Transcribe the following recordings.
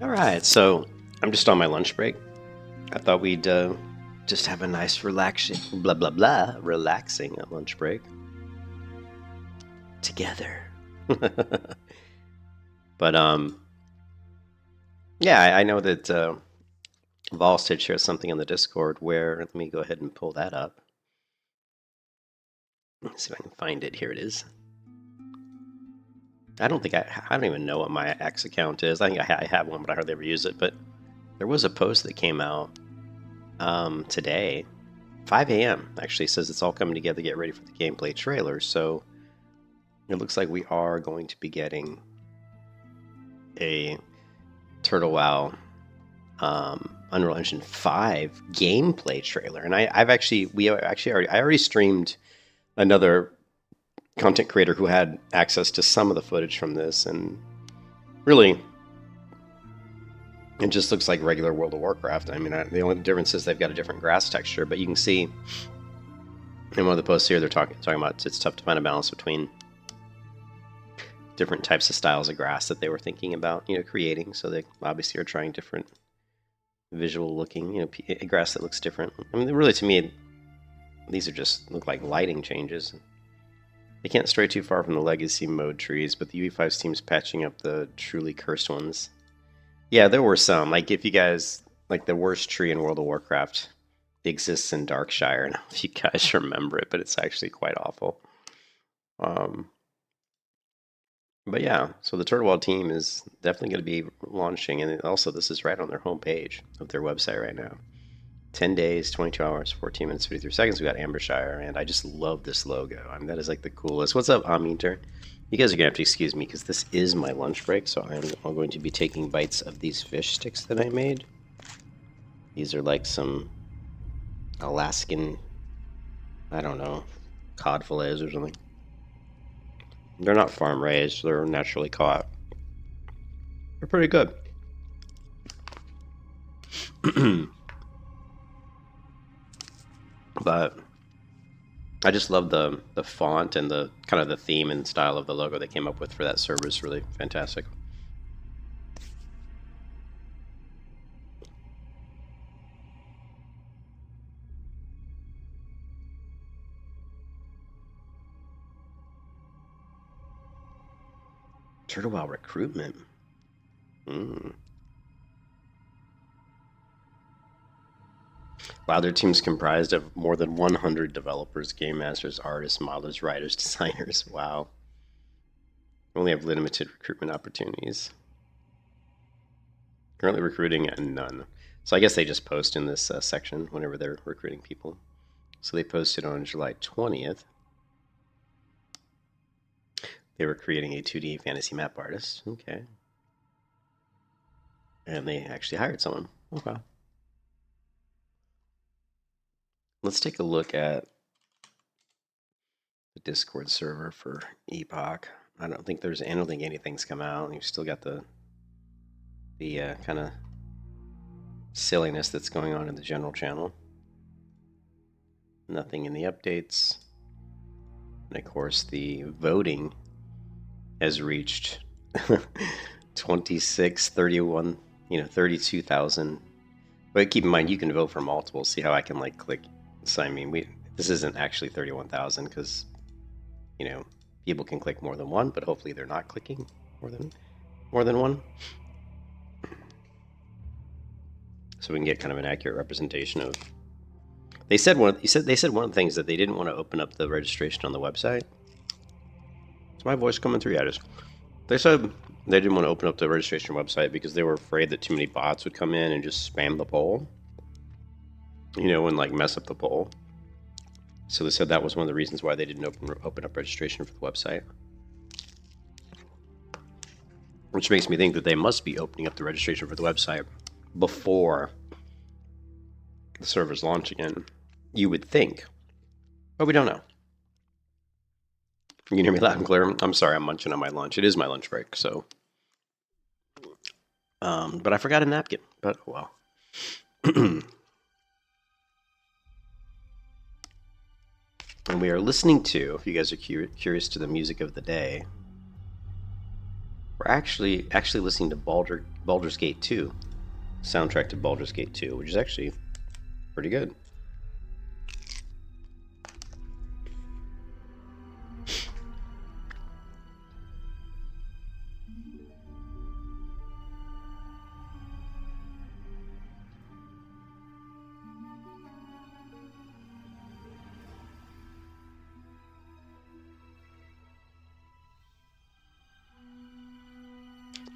All right, so I'm just on my lunch break. I thought we'd just have a nice relaxing, relaxing lunch break together. But yeah, I know that Vols did share something in the Discord where let me go ahead and pull that up. Let's see if I can find it. Here it is. I don't even know what my X account is. I think I have one, but I hardly ever use it. But there was a post that came out today, 5 a.m. actually, says it's all coming together to get ready for the gameplay trailer. So it looks like we are going to be getting a Turtle WoW Unreal Engine 5 gameplay trailer. And I already streamed another content creator who had access to some of the footage from this, and really it just looks like regular World of Warcraft. I mean, the only difference is they've got a different grass texture, but you can see in one of the posts here they're talking about it's tough to find a balance between different types of styles of grass that they were thinking about, creating. So they obviously are trying different visual looking, grass that looks different. I mean, really, to me, these are just look like lighting changes. They can't stray too far from the legacy mode trees, but the UV5 team's patching up the truly cursed ones. Yeah, there were some. Like, if you guys, like, the worst tree in World of Warcraft exists in Darkshire. I don't know if you guys remember it, but it's actually quite awful. But yeah, so the Turtle team is definitely going to be launching, and also this is right on their homepage of their website right now. 10 days, 22 hours, 14 minutes, 53 seconds. We got Ambershire, and I just love this logo. I mean, that is like the coolest. What's up, Aminter? You guys are going to have to excuse me because this is my lunch break, so I'm going to be taking bites of these fish sticks that I made. These are like some Alaskan, I don't know, cod fillets or something. They're not farm raised, they're naturally caught. They're pretty good. But I just love the font and the kind of the theme and style of the logo they came up with for that server is really fantastic. Turtle WoW recruitment. Wow, their team's comprised of more than 100 developers, game masters, artists, modelers, writers, designers. Wow. Only have limited recruitment opportunities. Currently recruiting none. So I guess they just post in this section whenever they're recruiting people. So they posted on July 20th. They were creating a 2D fantasy map artist. Okay. And they actually hired someone. Okay. Let's take a look at the Discord server for Epoch. I don't think anything's come out. You've still got the kind of silliness that's going on in the general channel. Nothing in the updates. And of course, the voting has reached 26, 31, 32,000. But keep in mind, you can vote for multiple. See how I can like click. So I mean, this isn't actually 31,000 because people can click more than one, but hopefully they're not clicking more than one. So we can get kind of an accurate representation of. They said one of the things that they didn't want to open up the registration on the website. Is my voice coming through? Yeah, it is. They said they didn't want to open up the registration website because they were afraid that too many bots would come in and just spam the poll. And like mess up the poll. So they said that was one of the reasons why they didn't open up registration for the website. Which makes me think that they must be opening up the registration for the website before the servers launch again. You would think. But we don't know. You can hear me loud and clear. I'm sorry, I'm munching on my lunch. It is my lunch break, so. But I forgot a napkin. But, well. And we are listening to, if you guys are curious to the music of the day, We're actually listening to Baldur's Gate 2, soundtrack to Baldur's Gate 2, which is actually pretty good.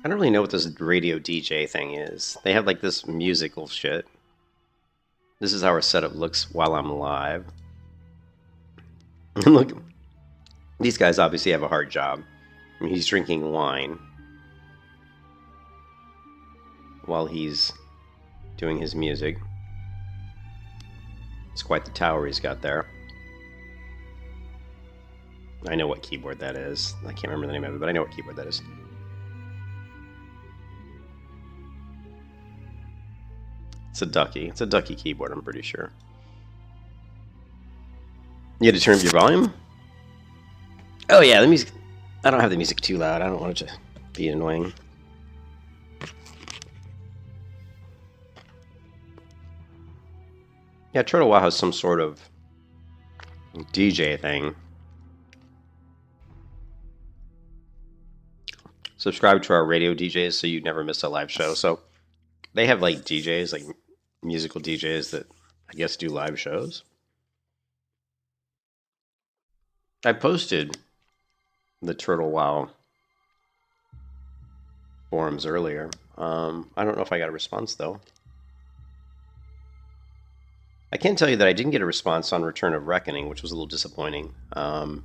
I don't really know what this radio DJ thing is. They have like this musical shit. This is how our setup looks while I'm live. Look, these guys obviously have a hard job. I mean, he's drinking wine while he's doing his music. It's quite the tower he's got there. I know what keyboard that is. I can't remember the name of it, but I know what keyboard that is. It's a ducky. It's a ducky keyboard, I'm pretty sure. You had to turn up your volume? Oh yeah, the music. I don't have the music too loud. I don't want it to be annoying. Yeah, Turtle Wow has some sort of DJ thing. Subscribe to our radio DJs so you never miss a live show. So they have like DJs, like musical DJs that I guess do live shows. I posted the Turtle Wow forums earlier. I don't know if I got a response though. I can tell you that I didn't get a response on Return of Reckoning, which was a little disappointing. I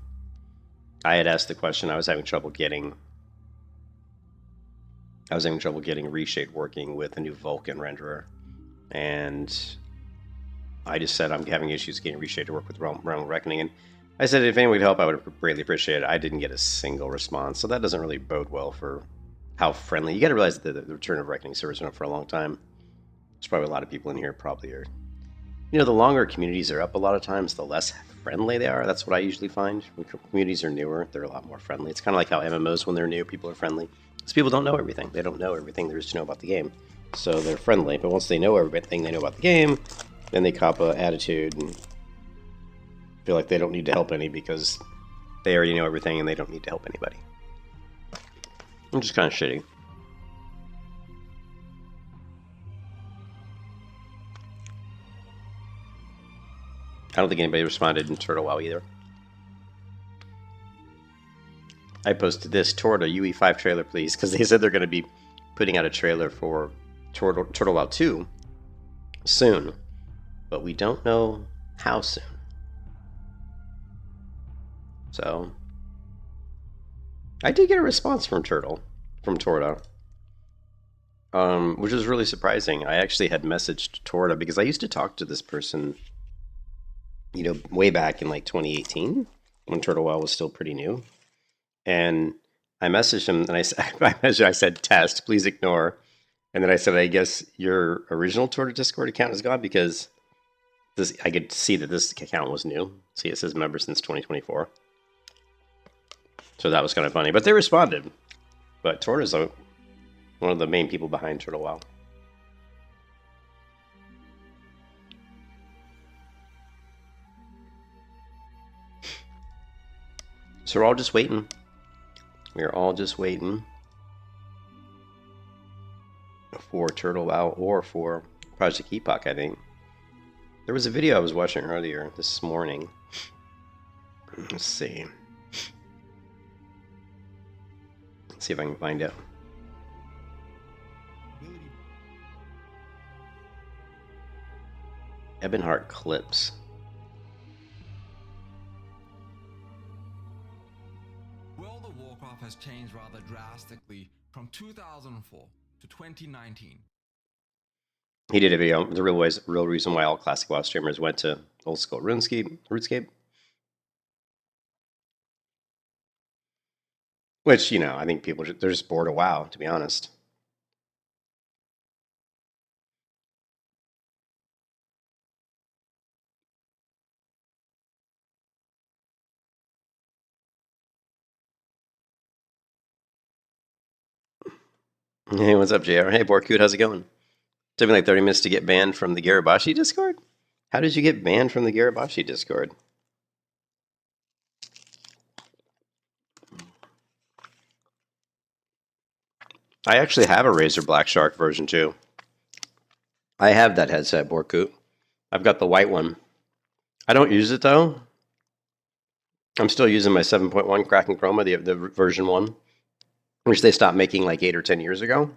had asked the question. I was having trouble getting Reshade working with a new Vulkan renderer, and I just said I'm having issues getting Reshade to work with Realm of Reckoning, and I said if anyone would help, I would greatly appreciate it. I didn't get a single response, so that doesn't really bode well for how friendly. You got to realize that the Return of Reckoning server's been up for a long time. There's probably a lot of people in here probably are. You know, the longer communities are up, a lot of times, the less friendly they are. That's what I usually find. When communities are newer, they're a lot more friendly. It's kind of like how MMOs, when they're new, people are friendly. Because people don't know everything. They don't know everything there is to know about the game. So they're friendly. But once they know everything they know about the game, then they cop a attitude and feel like they don't need to help any because they already know everything and they don't need to help anybody. Which is kind of shitty. I don't think anybody responded in Turtle Wow either. I posted this Torta UE5 trailer, please, because they said they're going to be putting out a trailer for Turtle Wow 2 soon, but we don't know how soon. So I did get a response from Torta, which was really surprising. I actually had messaged Torta because I used to talk to this person, you know, way back in like 2018 when Turtle Wow was still pretty new. And I messaged him and I said, test, please ignore. And then I said, I guess your original Torta Discord account is gone because I could see that this account was new. See, it says member since 2024. So that was kind of funny. But they responded. But Torta's one of the main people behind Turtle Wow. So we're all just waiting. We're all just waiting for Turtle Wow or for Project Epoch, I think. There was a video I was watching earlier this morning. Let's see. Let's see if I can find it. Ebonheart clips. World of Warcraft has changed rather drastically from 2004 to 2019. He did a video. The real reason why all Classic WoW streamers went to old school RuneScape. Which, you know, I think people, they're just bored of WoW, to be honest. Hey, what's up, JR? Hey, Borkut, how's it going? Took me like 30 minutes to get banned from the Garibashi Discord? How did you get banned from the Garibashi Discord? I actually have a Razer Black Shark version too. I have that headset, Borkut. I've got the white one. I don't use it though. I'm still using my 7.1 Kraken Chroma, the version 1, which they stopped making like 8 or 10 years ago.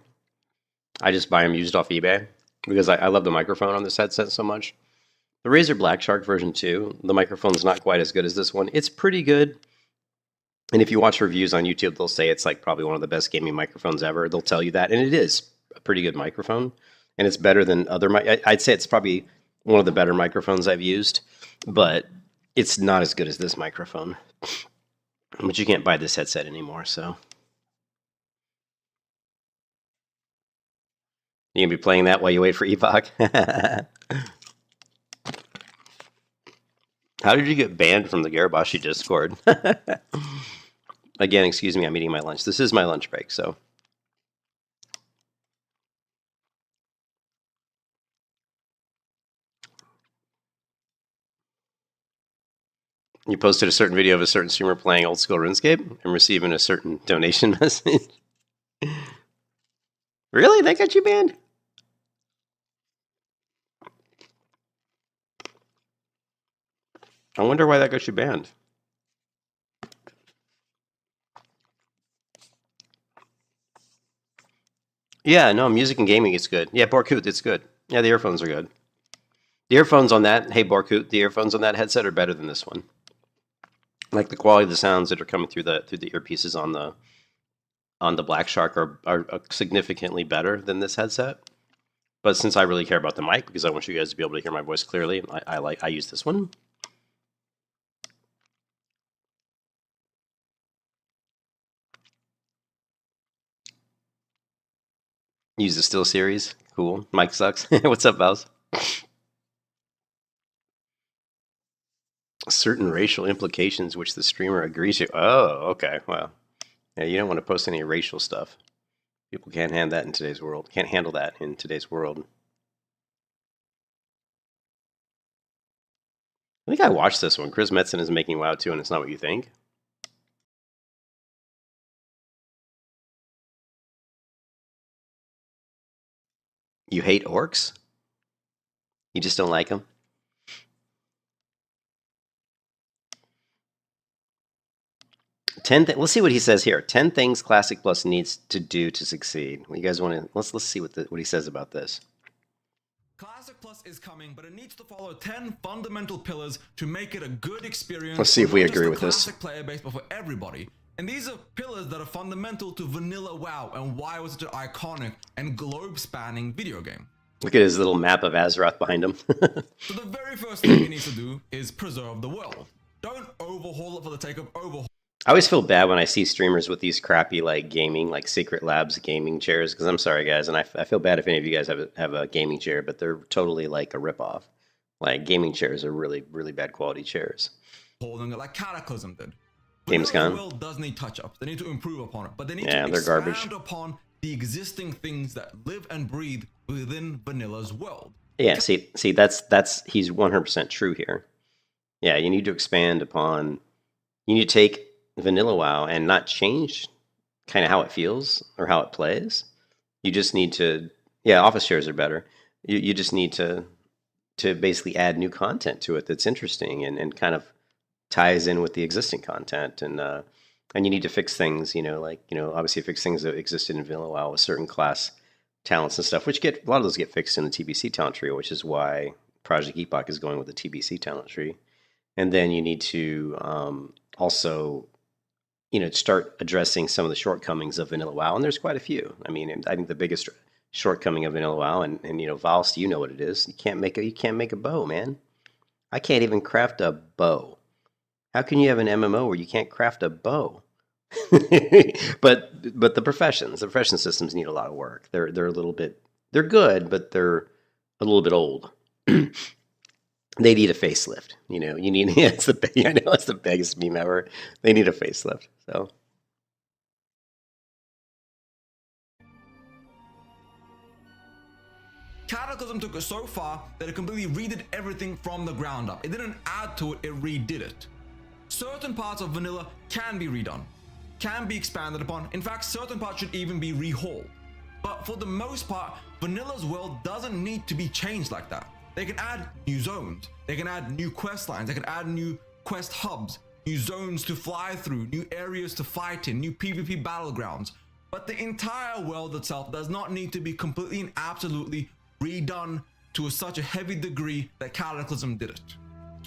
I just buy them used off eBay because I love the microphone on this headset so much. The Razer Black Shark version 2, the microphone's not quite as good as this one. It's pretty good. And if you watch reviews on YouTube, they'll say it's like probably one of the best gaming microphones ever. They'll tell you that, and it is a pretty good microphone, and it's better than other. I'd say it's probably one of the better microphones I've used, but it's not as good as this microphone. But you can't buy this headset anymore, so you can be playing that while you wait for Epoch. How did you get banned from the Garibashi Discord? Again, excuse me, I'm eating my lunch. This is my lunch break, so. You posted a certain video of a certain streamer playing old school RuneScape and receiving a certain donation message. Really? That got you banned? I wonder why that got you banned. Yeah, no, music and gaming is good. Yeah, Borkut, it's good. Yeah, the earphones are good. The earphones on that, hey Borkut, the earphones on that headset are better than this one. Like the quality of the sounds that are coming through the earpieces on the Black Shark are significantly better than this headset. But since I really care about the mic because I want you guys to be able to hear my voice clearly, I use this one. Use the Still series. Cool. Mic sucks. What's up, Vals? Certain racial implications which the streamer agrees to. Oh, okay. Well, yeah, you don't want to post any racial stuff. People can't handle that in today's world. Can't handle that in today's world. I think I watched this one. Chris Metzen is making WoW 2, and it's not what you think. You hate orcs? You just don't like them? Let's see what he says here. 10 things Classic Plus needs to do to succeed. You guys want to let's see what he says about this. Classic Plus is coming, but it needs to follow 10 fundamental pillars to make it a good experience. Let's see if we agree with this. Classic player base, but for everybody. And these are pillars that are fundamental to vanilla WoW and why it was such an iconic and globe-spanning video game. Look at his little map of Azeroth behind him. So the very first thing you need to do is preserve the world. Don't overhaul it for the sake of overhaul. I always feel bad when I see streamers with these crappy like gaming, like Secret Labs gaming chairs. Because I'm sorry, guys, and I feel bad if any of you guys have a gaming chair, but they're totally like a ripoff. Like gaming chairs are really bad quality chairs. Holding it like Cataclysm did. Gamescom. The world does need touch-ups. They need to improve upon it, but they need to they're expand garbage. upon the existing things that live and breathe within Vanilla's world. Yeah, see, that's he's 100% true here. Yeah, you need to expand upon. You need to take Vanilla WoW and not change kind of how it feels or how it plays. You just need to. Yeah, office chairs are better. You just need to basically add new content to it that's interesting and kind of ties in with the existing content and you need to fix things. Obviously fix things that existed in Vanilla WoW with certain class talents and stuff, which a lot of those get fixed in the TBC talent tree, which is why Project Epoch is going with the TBC talent tree. And then you need to also, start addressing some of the shortcomings of Vanilla WoW, and there's quite a few. I mean, I think the biggest shortcoming of Vanilla WoW, and Valst, you know what it is. You can't make a bow, man. I can't even craft a bow. How can you have an MMO where you can't craft a bow? but the profession systems need a lot of work. They're a little bit, they're good, but they're a little bit old. They need a facelift. You need I know it's the biggest meme ever. They need a facelift. So Cataclysm took it so far that it completely redid everything from the ground up. It didn't add to it, it redid it. Certain parts of vanilla can be redone, can be expanded upon. In fact, certain parts should even be rehauled. But for the most part, vanilla's world doesn't need to be changed like that. They can add new zones, they can add new quest lines, they can add new quest hubs, new zones to fly through, new areas to fight in, new PvP battlegrounds. But the entire world itself does not need to be completely and absolutely redone to such a heavy degree that Cataclysm did it.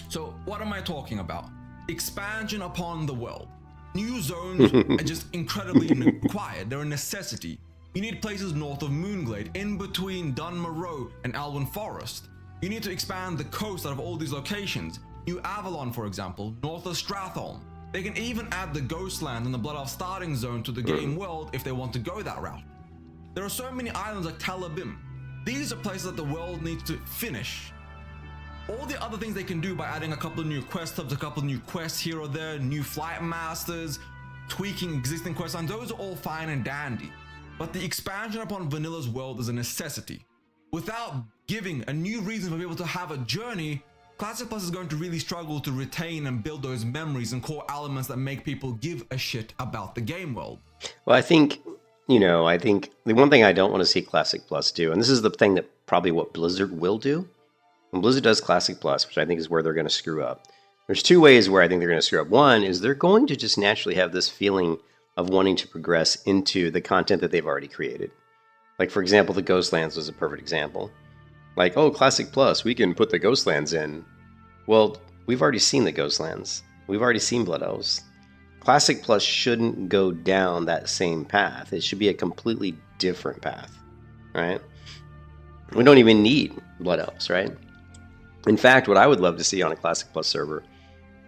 So what am I talking about? Expansion upon the world. New zones are just incredibly required. They're a necessity. You need places north of Moonglade, in between Dunmoreau and Alwyn Forest. You need to expand the coast out of all these locations. New Avalon, for example, north of Stratholme. They can even add the Ghostland and the Blood Elf starting zone to the game world if they want to go that route. There are so many islands like Talabim. These are places that the world needs to finish. All the other things they can do by adding a couple of new quest hubs, a couple of new quests here or there, new flight masters, tweaking existing quest lines, those are all fine and dandy. But the expansion upon Vanilla's world is a necessity. Without giving a new reason for people to have a journey, Classic Plus is going to really struggle to retain and build those memories and core elements that make people give a shit about the game world. Well, I think the one thing I don't want to see Classic Plus do, and this is the thing that probably what Blizzard will do, when Blizzard does Classic Plus, which I think is where they're going to screw up, there's two ways where I think they're going to screw up. One is they're going to just naturally have this feeling of wanting to progress into the content that they've already created. Like, for example, the Ghostlands was a perfect example. Like, oh, Classic Plus, we can put the Ghostlands in. Well, we've already seen the Ghostlands. We've already seen Blood Elves. Classic Plus shouldn't go down that same path. It should be a completely different path, right? We don't even need Blood Elves, right? In fact, what I would love to see on a Classic Plus server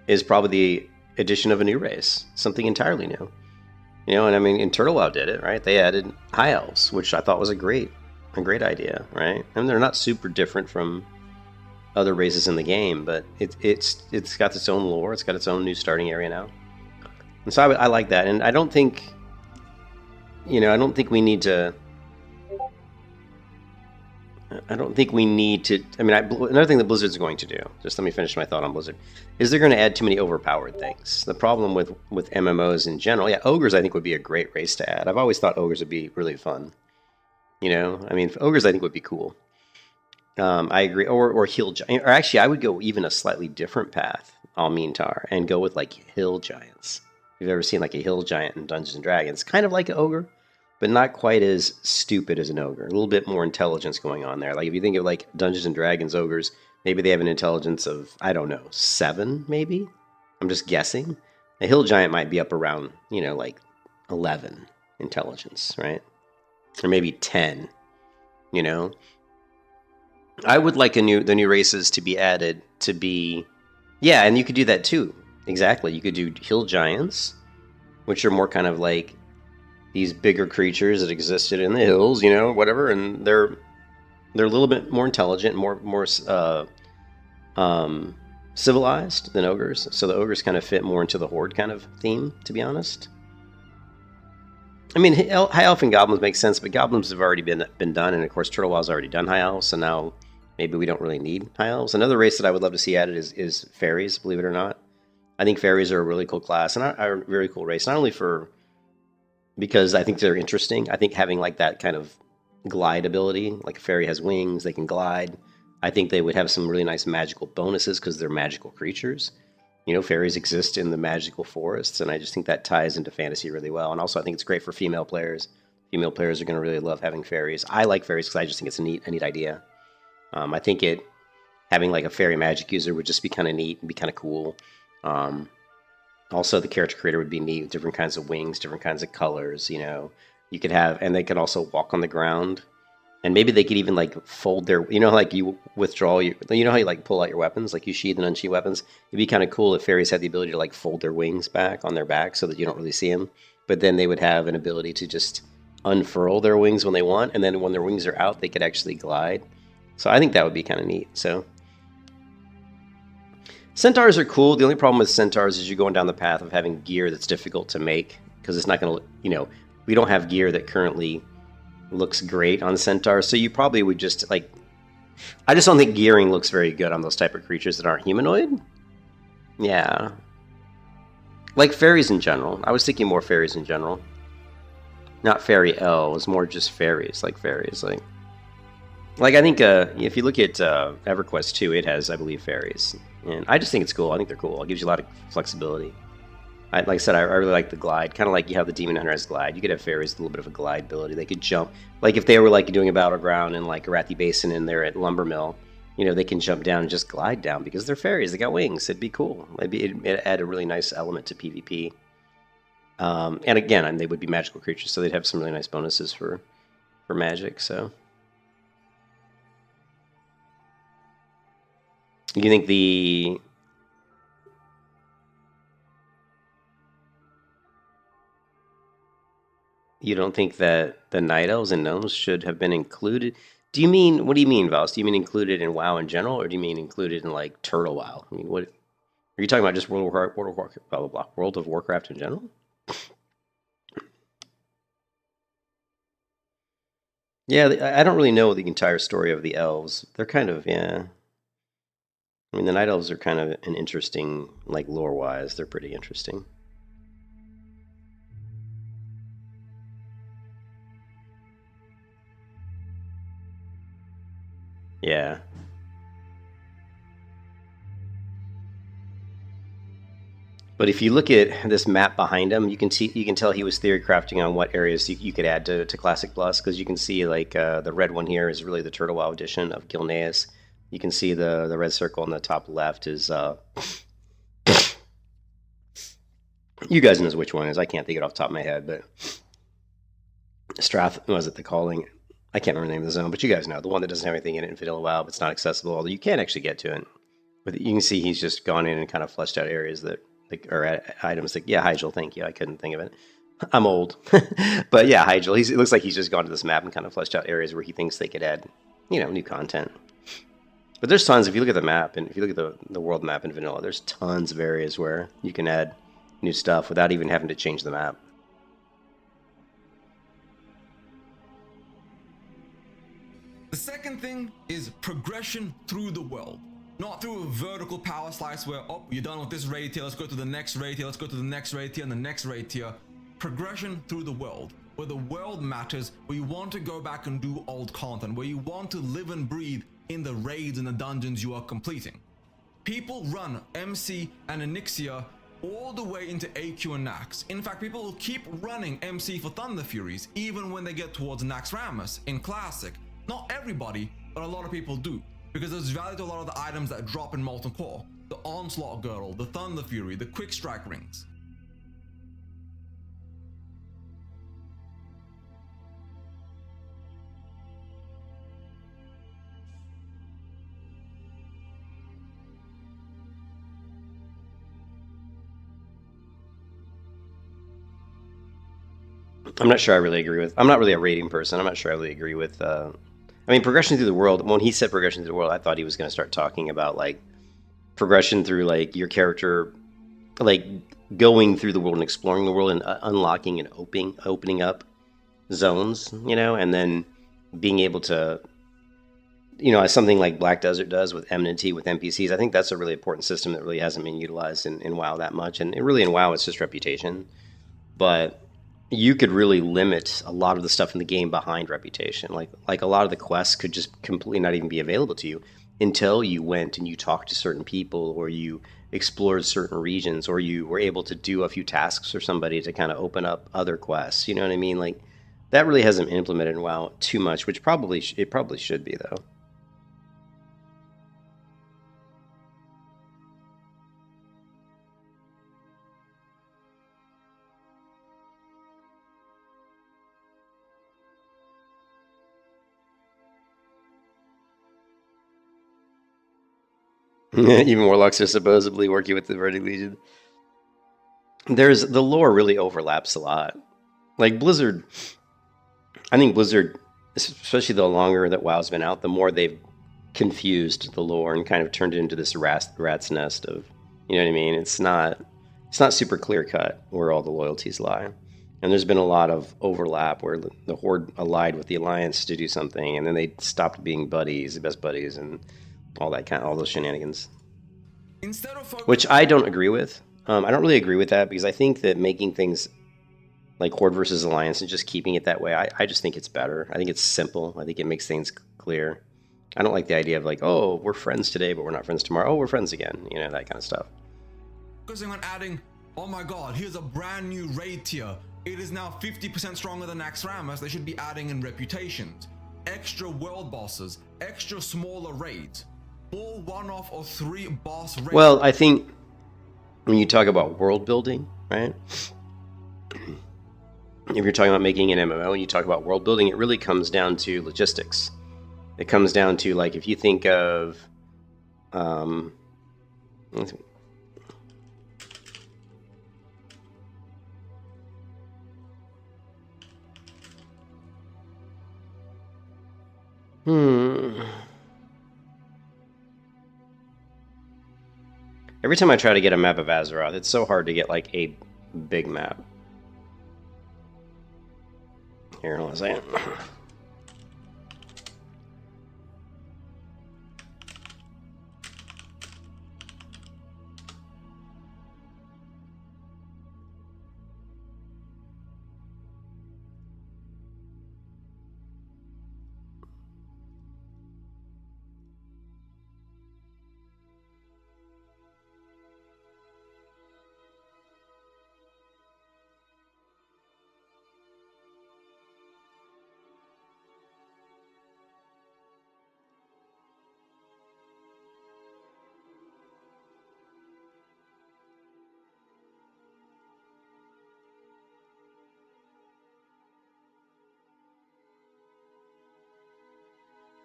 is probably the addition of a new race, something entirely new. You know, and I mean, in Turtle WoW did it, right? They added High Elves, which I thought was a great idea, right? And they're not super different from other races in the game, but it's got its own lore. It's got its own new starting area now, and so I like that. And I don't think we need to. I mean, another thing that Blizzard's going to do, just let me finish my thought on Blizzard, is they're going to add too many overpowered things. The problem with MMOs in general, yeah, ogres I think would be a great race to add. I've always thought ogres would be really fun. You know, I mean, ogres I think would be cool. I agree. Or hill giant, or actually, I would go even a slightly different path, Almintar, and go with like hill giants. If you've ever seen like a hill giant in Dungeons and Dragons, kind of like an ogre, but not quite as stupid as an ogre. A little bit more intelligence going on there. Like if you think of like Dungeons and Dragons ogres, maybe they have an intelligence of, I don't know, 7 maybe? I'm just guessing. A hill giant might be up around, like 11 intelligence, right? Or maybe 10, I would like the new races to be added to be, yeah, and you could do that too. Exactly. You could do hill giants, which are more kind of like these bigger creatures that existed in the hills, whatever, and they're a little bit more intelligent, more civilized than ogres. So the ogres kind of fit more into the horde kind of theme, to be honest. I mean, high elf and goblins make sense, but goblins have already been done, and of course Turtle WoW's already done high elves, so now maybe we don't really need high elves. Another race that I would love to see added is fairies, believe it or not. I think fairies are a really cool class, and are a very cool race, not only because I think they're interesting. I think having like that kind of glide ability, like a fairy has wings, they can glide. I think they would have some really nice magical bonuses because they're magical creatures. Fairies exist in the magical forests, and I just think that ties into fantasy really well. And also, I think it's great for female players. Female players are going to really love having fairies. I like fairies because I just think it's a neat idea. I think having like a fairy magic user would just be kind of neat and be kind of cool. Also, the character creator would be neat with different kinds of wings, different kinds of colors. You could have, and they could also walk on the ground. And maybe they could even like fold their, like you withdraw, how you like pull out your weapons, like you sheath and unsheath weapons. It'd be kind of cool if fairies had the ability to like fold their wings back on their back so that you don't really see them. But then they would have an ability to just unfurl their wings when they want. And then when their wings are out, they could actually glide. So I think that would be kind of neat. So centaurs are cool. The only problem with centaurs is you're going down the path of having gear that's difficult to make because it's not going to, we don't have gear that currently looks great on centaurs, so you probably would just like I just don't think gearing looks very good on those type of creatures that aren't humanoid. Yeah. Like fairies in general. I was thinking more fairies in general. Not fairy elves, more just fairies, like fairies. Like I think if you look at EverQuest 2, it has, I believe, fairies. And I just think it's cool. I think they're cool. It gives you a lot of flexibility. Like I said, I really like the glide. Kind of like you have the Demon Hunter as glide. You could have fairies with a little bit of a glide ability. They could jump. Like if they were like doing a battleground in like Arathi Basin and they're at Lumbermill, you know, they can jump down and just glide down because they're fairies. They got wings. It'd be cool. It'd add a really nice element to PvP. And again, they would be magical creatures, so they'd have some really nice bonuses for magic. So, you think you don't think that the night elves and gnomes should have been included? Do you mean, what do you mean, Vals? Do you mean included in WoW in general, or do you mean included in like Turtle WoW? I mean, what are you talking about? Just World of Warcraft, blah blah blah, World of Warcraft in general? Yeah, I don't really know the entire story of the elves. They're kind of, yeah. I mean, the night elves are kind of an interesting, like lore wise, they're pretty interesting. Yeah. But if you look at this map behind him, you can tell he was theory crafting on what areas you could add to Classic Plus, because you can see like the red one here is really the Turtle WoW edition of Gilneas. You can see the red circle on the top left is you guys know which one it is. I can't think it off the top of my head, but Strath was it the calling? I can't remember the name of the zone, but you guys know the one that doesn't have anything in it in Vanilla WoW, but it's not accessible. Although you can actually get to it. But you can see he's just gone in and kind of fleshed out areas that like or items like yeah, Hygel. Thank you. I couldn't think of it. I'm old, but yeah, Hygel. It looks like he's just gone to this map and kind of fleshed out areas where he thinks they could add, you know, new content. But there's tons. If you look at the map and if you look at the world map in Vanilla, there's tons of areas where you can add new stuff without even having to change the map. The second thing is progression through the world. Not through a vertical power slice where, oh, you're done with this raid tier, let's go to the next raid tier, let's go to the next raid tier and the next raid tier. Progression through the world, where the world matters, where you want to go back and do old content, where you want to live and breathe in the raids and the dungeons you are completing. People run MC and Onyxia all the way into AQ and Nax. In fact, people will keep running MC for Thunder Furies even when they get towards Naxxramas in Classic. Not everybody, but a lot of people do, because there's value to a lot of the items that drop in Molten Core. The Onslaught Girdle, the Thunder Fury, the Quick Strike Rings. I'm not sure I really agree with. I'm not really a rating person. I'm not sure I really agree with. I mean, progression through the world. When he said progression through the world, I thought he was going to start talking about like progression through like your character, like going through the world and exploring the world and unlocking and opening up zones, you know, and then being able to, you know, as something like Black Desert does with Enmity with NPCs. I think that's a really important system that really hasn't been utilized in WoW that much, and really in WoW it's just reputation, but you could really limit a lot of the stuff in the game behind reputation. Like a lot of the quests could just completely not even be available to you until you went and you talked to certain people, or you explored certain regions, or you were able to do a few tasks for somebody to kind of open up other quests. You know what I mean? Like that really hasn't been implemented in WoW too much, which it probably should be though. Even warlocks are supposedly working with the Verdict Legion. There's the lore really overlaps a lot. Like Blizzard, I think Blizzard, especially the longer that WoW's been out, the more they've confused the lore and kind of turned it into this rat's nest of, you know what I mean? It's not super clear cut where all the loyalties lie. And there's been a lot of overlap where the Horde allied with the Alliance to do something, and then they stopped being buddies, best buddies, and all those shenanigans. Instead of Which focusing I on don't agree with. I don't really agree with that because I think that making things like Horde versus Alliance and just keeping it that way, I just think it's better. I think it's simple. I think it makes things clear. I don't like the idea of like, oh, we're friends today, but we're not friends tomorrow. Oh, we're friends again. You know, that kind of stuff. focusing on adding, oh my god, here's a brand new raid tier. It is now 50% stronger than Naxxramas. They should be adding in reputations, extra world bosses, extra smaller raids, more one-off or 3 boss raids. Well, I think when you talk about world building, right? If you're talking about making an MMO and you talk about world building, it really comes down to logistics. It comes down to, like, if you think of every time I try to get a map of Azeroth, it's so hard to get like a big map. Here, hold on a second.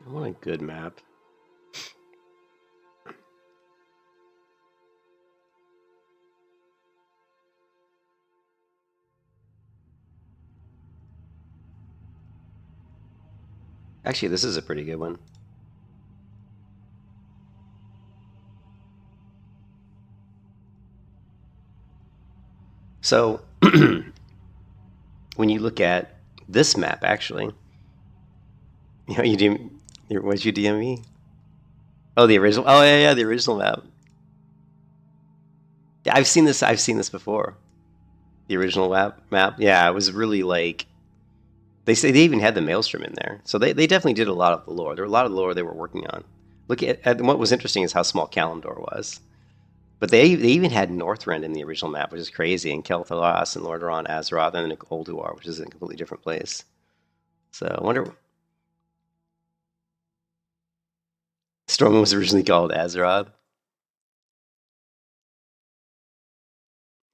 I want a good map. Actually, this is a pretty good one. So, when you look at this map, actually, you know, what'd you DM me? Oh, the original. Oh, yeah, the original map. Yeah, I've seen this. I've seen this before. The original map. Yeah, it was really like they say they even had the Maelstrom in there, so they definitely did a lot of the lore. There were a lot of the lore they were working on. Look at what was interesting is how small Kalimdor was. But they even had Northrend in the original map, which is crazy, and Kel'Thas and Lordaeron, Azeroth, and then Ulduar, which is in a completely different place. So I wonder. Stormwind was originally called Azeroth.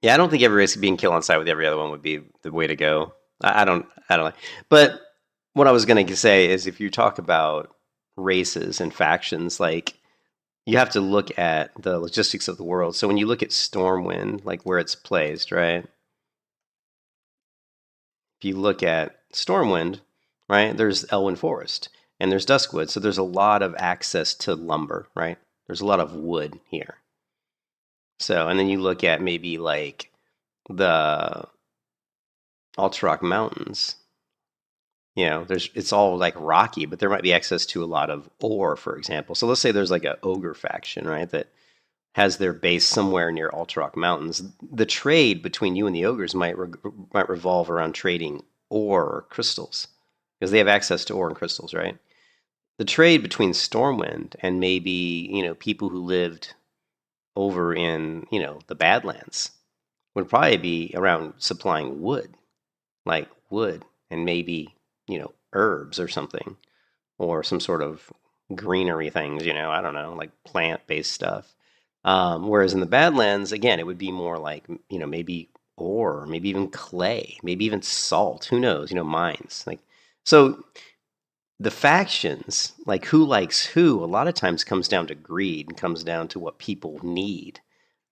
Yeah, I don't think every race being killed on site with every other one would be the way to go. I don't like. But what I was going to say is, if you talk about races and factions, like you have to look at the logistics of the world. So when you look at Stormwind, like where it's placed, right? If you look at Stormwind, right, there's Elwyn Forest and there's Duskwood. So there's a lot of access to lumber, right? There's a lot of wood here. So, and then you look at maybe like the Altrock Mountains. You know, it's all like rocky, but there might be access to a lot of ore, for example. So let's say there's like an ogre faction, right, that has their base somewhere near Altrock Mountains. The trade between you and the ogres might revolve around trading ore or crystals, because they have access to ore and crystals, right? The trade between Stormwind and maybe, you know, people who lived over in, you know, the Badlands would probably be around supplying wood, like wood and maybe, you know, herbs or something, or some sort of greenery things, you know, I don't know, like plant-based stuff. Whereas in the Badlands, again, it would be more like, you know, maybe ore, maybe even clay, maybe even salt, who knows, you know, mines. Like, so the factions, like who likes who, a lot of times comes down to greed and comes down to what people need.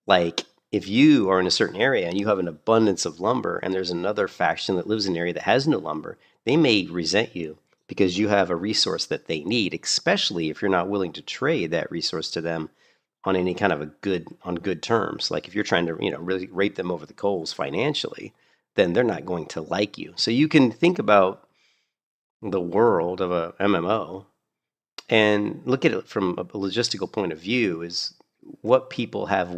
Like, if you are in a certain area and you have an abundance of lumber and there's another faction that lives in an area that has no lumber, they may resent you because you have a resource that they need, especially if you're not willing to trade that resource to them on any kind of on good terms. Like if you're trying to, you know, really rape them over the coals financially, then they're not going to like you. So you can think about the world of a MMO and look at it from a logistical point of view is what people have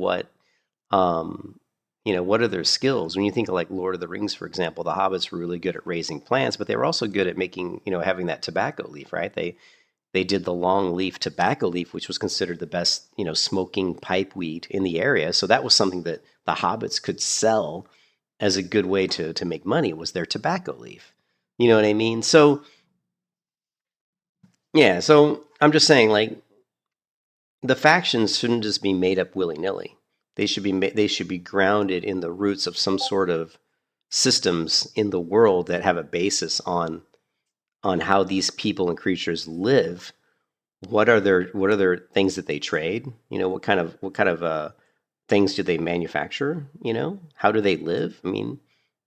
um, what are their skills? When you think of like Lord of the Rings, for example, the hobbits were really good at raising plants, but they were also good at making, having that tobacco leaf, right? They did the long leaf tobacco leaf, which was considered the best, smoking pipe weed in the area. So that was something that the hobbits could sell as a good way to make money was their tobacco leaf. You know what I mean? So yeah, so I'm just saying like the factions shouldn't just be made up willy-nilly. They should be grounded in the roots of some sort of systems in the world that have a basis on how these people and creatures live. What are their things that they trade? What kind of things do they manufacture? How do they live? I mean,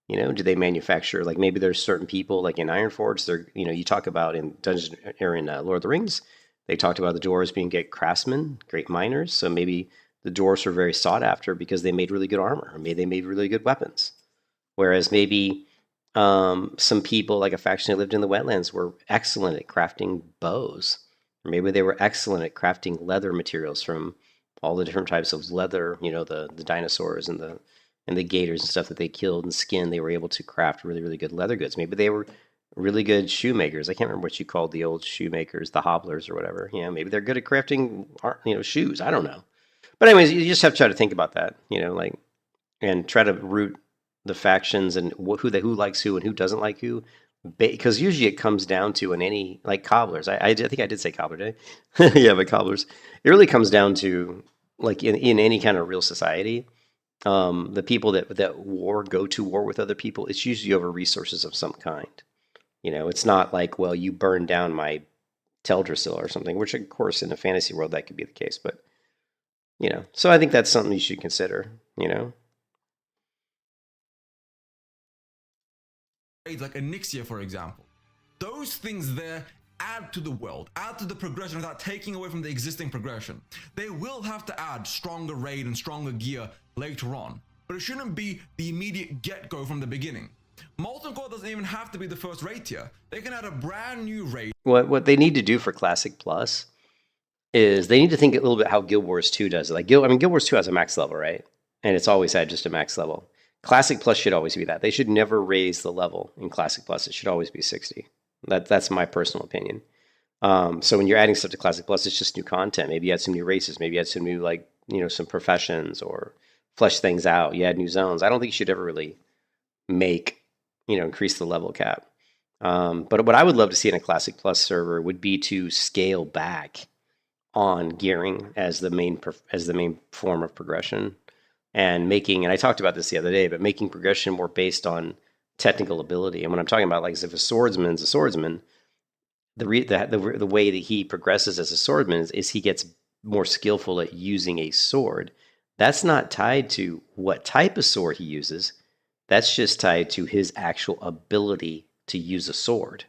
do they manufacture like maybe there's certain people like in Ironforge? You talk about in Dungeon or in Lord of the Rings, they talked about the dwarves being great craftsmen, great miners. So maybe the dwarves were very sought after because they made really good armor, or maybe they made really good weapons. Whereas maybe some people, like a faction that lived in the wetlands, were excellent at crafting bows. Or maybe they were excellent at crafting leather materials from all the different types of leather, the dinosaurs and the gators and stuff that they killed and skinned. They were able to craft really, really good leather goods. Maybe they were really good shoemakers. I can't remember what you called the old shoemakers, the hobblers or whatever. Maybe they're good at crafting, shoes. I don't know. But anyways, you just have to try to think about that, like, and try to root the factions and who likes who and who doesn't like who, because usually it comes down to in any like cobblers. I think I did say cobbler day. Yeah, but cobblers. It really comes down to like in any kind of real society, the people that go to war with other people. It's usually over resources of some kind. It's not like, well, you burn down my Teldrassil or something, which of course in a fantasy world that could be the case, but so I think that's something you should consider. Like Onyxia, for example. Those things there add to the world, add to the progression without taking away from the existing progression. They will have to add stronger raid and stronger gear later on, but it shouldn't be the immediate get-go from the beginning. Molten Core doesn't even have to be the first raid tier. They can add a brand new raid. What they need to do for Classic Plus is they need to think a little bit how Guild Wars 2 does it. Like Guild Wars 2 has a max level, right? And it's always had just a max level. Classic Plus should always be that. They should never raise the level in Classic Plus. It should always be 60. That's my personal opinion. So when you're adding stuff to Classic Plus, it's just new content. Maybe you add some new races. Maybe you add some new, like, some professions or flesh things out. You add new zones. I don't think you should ever really make, increase the level cap. But what I would love to see in a Classic Plus server would be to scale back on gearing as the main form of progression. And I talked about this the other day, but making progression more based on technical ability. And when I'm talking about, like, if a swordsman's a swordsman, the way that he progresses as a swordsman is he gets more skillful at using a sword. That's not tied to what type of sword he uses. That's just tied to his actual ability to use a sword.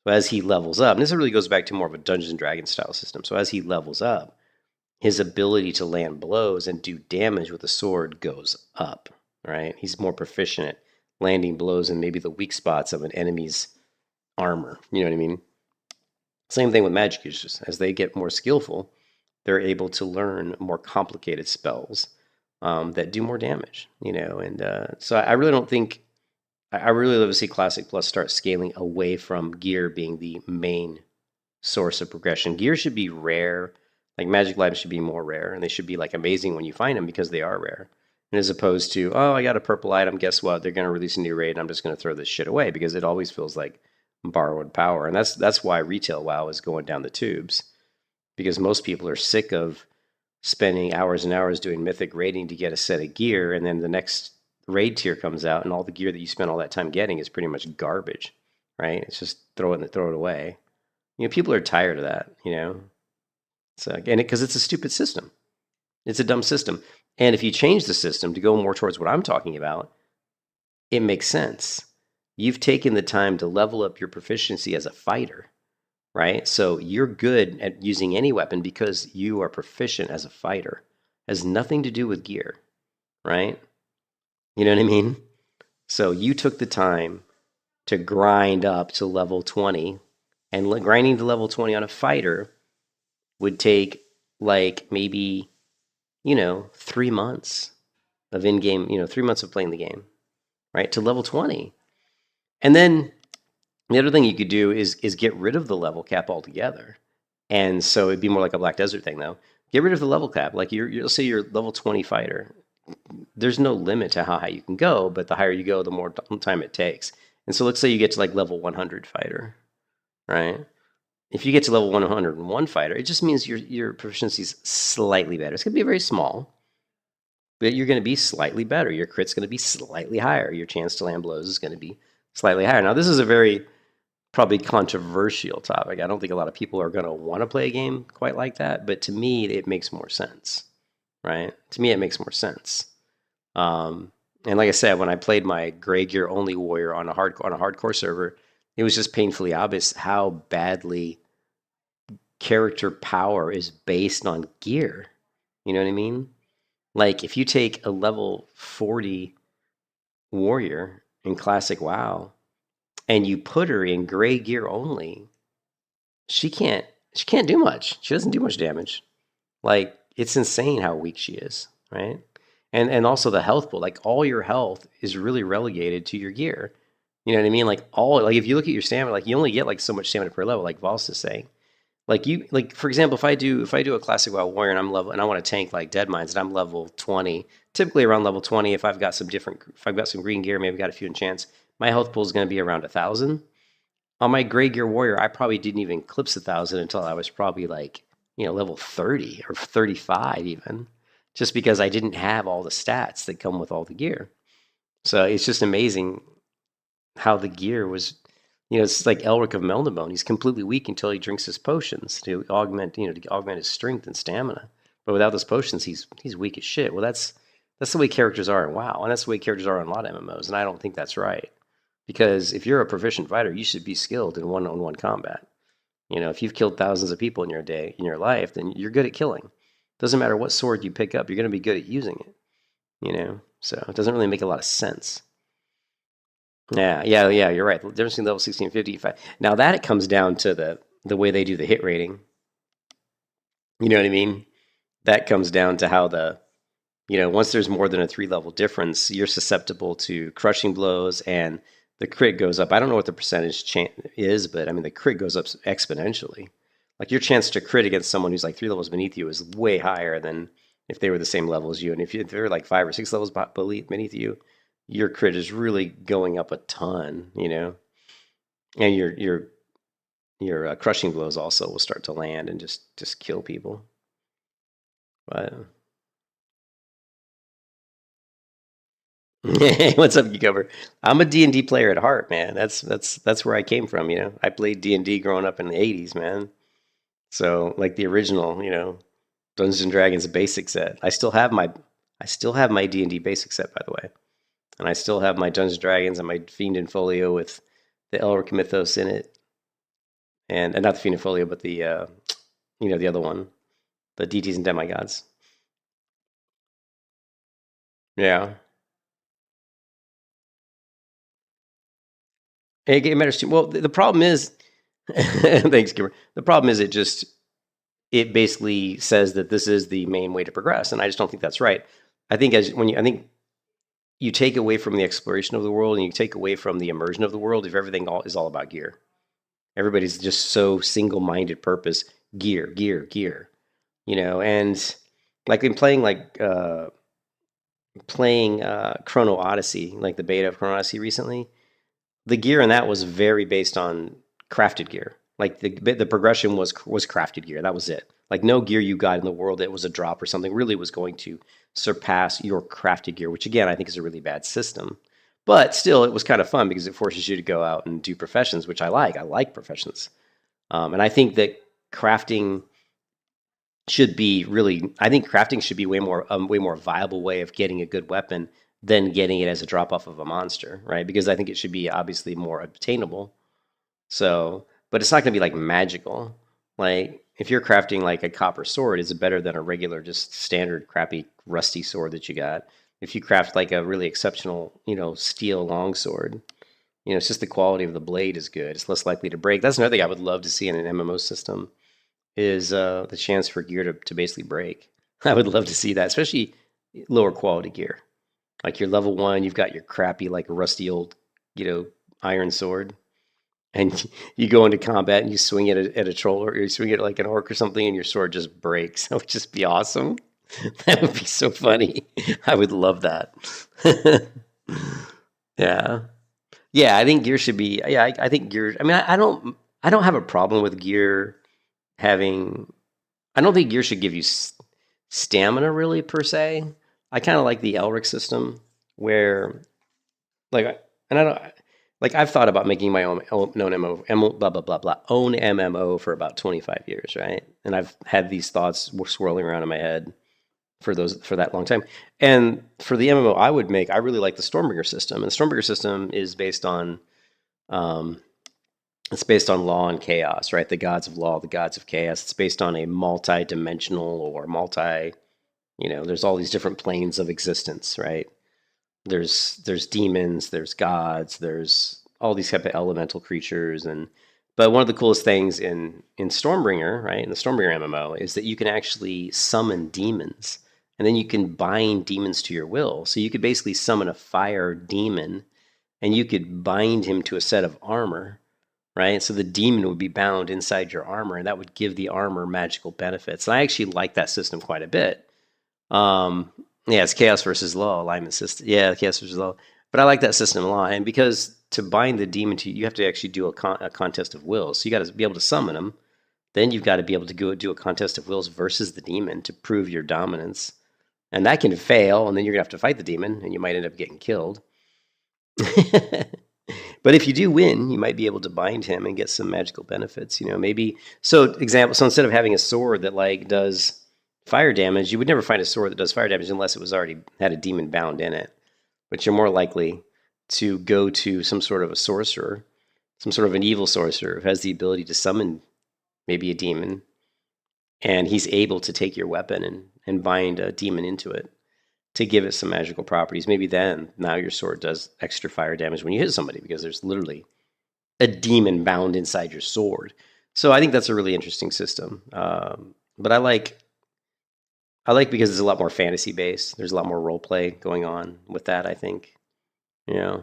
So as he levels up, and this really goes back to more of a Dungeons and Dragons style system. So as he levels up, his ability to land blows and do damage with a sword goes up, right? He's more proficient at landing blows in maybe the weak spots of an enemy's armor. You know what I mean? Same thing with magic users. As they get more skillful, they're able to learn more complicated spells that do more damage, And so I really don't think, I really love to see Classic Plus start scaling away from gear being the main source of progression. Gear should be rare. Like magic items should be more rare, and they should be like amazing when you find them because they are rare. And as opposed to, oh, I got a purple item, guess what? They're going to release a new raid, and I'm just going to throw this shit away because it always feels like borrowed power. And that's why retail WoW is going down the tubes, because most people are sick of spending hours and hours doing mythic raiding to get a set of gear, and then the next raid tier comes out, and all the gear that you spent all that time getting is pretty much garbage, right? It's just throw it away. People are tired of that, So, and because it's a stupid system. It's a dumb system. And if you change the system to go more towards what I'm talking about, it makes sense. You've taken the time to level up your proficiency as a fighter, right? So you're good at using any weapon because you are proficient as a fighter. It has nothing to do with gear, right? You know what I mean? So you took the time to grind up to level 20, and grinding to level 20 on a fighter would take like maybe, 3 months of in-game, 3 months of playing the game, right? To level 20. And then the other thing you could do is get rid of the level cap altogether. And so it'd be more like a Black Desert thing, though. Get rid of the level cap. Like you'll say you're level 20 fighter. There's no limit to how high you can go, but the higher you go, the more time it takes. And so let's say you get to like level 100 fighter, right? If you get to level 101 fighter, it just means your proficiency is slightly better. It's going to be very small, but you're going to be slightly better. Your crit's going to be slightly higher. Your chance to land blows is going to be slightly higher. Now, this is a very probably controversial topic. I don't think a lot of people are going to want to play a game quite like that, but to me, it makes more sense, right? To me, it makes more sense. And like I said, when I played my gray gear only warrior on a hardcore server, it was just painfully obvious how badly character power is based on gear. You know what I mean? Like if you take a level 40 warrior in classic WoW and you put her in gray gear only, she can't do much. She doesn't do much damage. Like it's insane how weak she is, right? And also the health pool, like all your health is really relegated to your gear. You know what I mean? Like if you look at your stamina, like you only get like so much stamina per level, like Voss is saying. Like for example, if I do a classic WoW warrior and I want to tank like Dead Mines and I'm level 20, typically around level 20, if I've got some green gear, maybe got a few enchants, my health pool is going to be around 1,000. On my gray gear warrior, I probably didn't even eclipse 1,000 until I was probably like level 30 or 35 even, just because I didn't have all the stats that come with all the gear. So it's just amazing how the gear was. It's like Elric of Melnibone. He's completely weak until he drinks his potions to augment his strength and stamina. But without those potions, he's weak as shit. Well, that's the way characters are in WoW, and that's the way characters are in a lot of MMOs. And I don't think that's right, because if you're a proficient fighter, you should be skilled in one-on-one combat. If you've killed thousands of people in your life, then you're good at killing. Doesn't matter what sword you pick up, you're going to be good at using it. So it doesn't really make a lot of sense. Yeah, you're right. The difference between level 16 and 55. Now that it comes down to the way they do the hit rating. You know what I mean? That comes down to how once there's more than a 3-level difference, you're susceptible to crushing blows and the crit goes up. I don't know what the percentage is, but I mean the crit goes up exponentially. Like your chance to crit against someone who's like 3 levels beneath you is way higher than if they were the same level as you. And if they're like 5 or 6 levels beneath you, your crit is really going up a ton, and your crushing blows also will start to land and just kill people. But what's up, Cucumber? I'm a D&D player at heart, man. That's where I came from. I played D&D growing up in the '80s, man. So like the original, Dungeons and Dragons basic set. I still have my D&D basic set, by the way. And I still have my Dungeons and Dragons and my Fiend and Folio with the Elric mythos in it, and not the Fiend and Folio, but the the other one, the deities and demigods. Yeah, it matters too. Well, the problem is, thanks, Kimber. The problem is it basically says that this is the main way to progress, and I just don't think that's right. I think I think you take away from the exploration of the world and you take away from the immersion of the world if everything is all about gear. Everybody's just so single-minded purpose, gear. And like in playing Chrono Odyssey, like the beta of Chrono Odyssey recently, the gear in that was very based on crafted gear. Like the progression was crafted gear. That was it. Like no gear you got in the world that was a drop or something really was going to surpass your crafted gear, which again I think is a really bad system. But still, it was kind of fun because it forces you to go out and do professions, which I like. I like professions, and I think that crafting should be way more viable way of getting a good weapon than getting it as a drop off of a monster, right? Because I think it should be obviously more obtainable. So, but it's not going to be like magical. Like if you're crafting like a copper sword, is it better than a regular, just standard crappy rusty sword that you got? If you craft like a really exceptional, steel longsword, it's just the quality of the blade is good. It's less likely to break. That's another thing I would love to see in an MMO system is the chance for gear to basically break. I would love to see that, especially lower quality gear. Like your level 1, you've got your crappy, like rusty old, iron sword, and you go into combat and you swing it at a troll or you swing it like an orc or something, and your sword just breaks. That would just be awesome. That would be so funny. I would love that. Yeah. Yeah, I think gear should be. Yeah, I think gear. I mean, I don't have a problem with gear having. I don't think gear should give you stamina really per se. I kind of like the Elric system where, like, and I don't like. I've thought about making my own MMO, blah blah blah blah, own MMO for about 25 years, right? And I've had these thoughts swirling around in my head for that long time. And for the MMO I would make, I really like the Stormbringer system. And the Stormbringer system is based on um, it's based on law and chaos, right? The gods of law, the gods of chaos. It's based on a multi-dimensional or there's all these different planes of existence, right? There's demons, there's gods, there's all these type of elemental creatures, but one of the coolest things in Stormbringer, right, in the Stormbringer MMO, is that you can actually summon demons, and then you can bind demons to your will. So you could basically summon a fire demon, and you could bind him to a set of armor, right? So the demon would be bound inside your armor, and that would give the armor magical benefits. And I actually like that system quite a bit. Yeah, it's chaos versus law alignment system. Yeah, chaos versus law. But I like that system a lot, and because to bind the demon to you, you have to actually do a contest of wills. So you got to be able to summon them. Then you've got to be able to go do a contest of wills versus the demon to prove your dominance. And that can fail, and then you're gonna have to fight the demon, and you might end up getting killed. But if you do win, you might be able to bind him and get some magical benefits. Maybe so. So instead of having a sword that like does fire damage, you would never find a sword that does fire damage unless it was already had a demon bound in it. But you're more likely to go to some sort of a sorcerer, some sort of an evil sorcerer who has the ability to summon maybe a demon, and he's able to take your weapon and bind a demon into it to give it some magical properties. Maybe then now your sword does extra fire damage when you hit somebody because there's literally a demon bound inside your sword. So I think that's a really interesting system. But I like because it's a lot more fantasy based. There's a lot more role play going on with that, I think. Yeah.